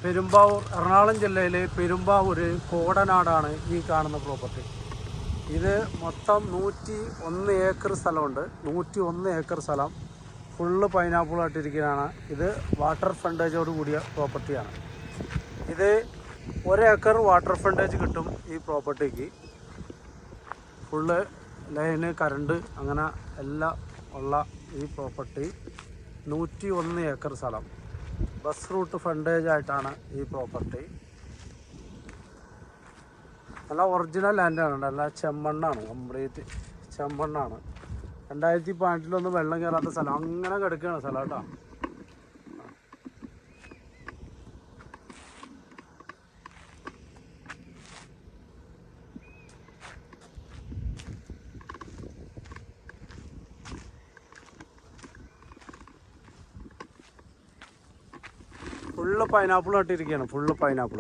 പെരുമ്പാവൂർ, എറണാകുളം ജില്ലയിലെ പെരുമ്പാവൂർ കോടനാടാണ് ഈ കാണുന്ന പ്രോപ്പർട്ടി. ഇത് മൊത്തം 101 ഏക്കർ സ്ഥലമുണ്ട്. 101 ഏക്കർ സ്ഥലം ഫുള്ള് പൈനാപ്പിളായിട്ടിരിക്കുകയാണ്. ഇത് വാട്ടർ ഫ്രണ്ടേജോട് കൂടിയ പ്രോപ്പർട്ടിയാണ്. ഇത് 1 ഏക്കർ വാട്ടർ ഫ്രണ്ടേജ് കിട്ടും ഈ പ്രോപ്പർട്ടിക്ക്. ഫുള്ള് ലൈന്, കറണ്ട്, അങ്ങനെ എല്ലാം ഉള്ള ഈ പ്രോപ്പർട്ടി 101 ഏക്കർ സ്ഥലം. ബസ് റൂട്ട് ഫ്രണ്ടേജ് ആയിട്ടാണ് ഈ പ്രോപ്പർട്ടി. നല്ല ഒറിജിനൽ ലാൻഡാണ്, നല്ല ചെമ്മണ്ണാണ്, കംപ്ലീറ്റ് ചെമ്മണ്ണാണ്. 2018 വെള്ളം കയറാത്ത സ്ഥലം, അങ്ങനെ കിടക്കുകയാണ് സ്ഥലം കേട്ടോ. ഫുള്ള് പൈനാപ്പിൾ നട്ടിരിക്കുകയാണ്, ഫുള്ള് പൈനാപ്പിൾ.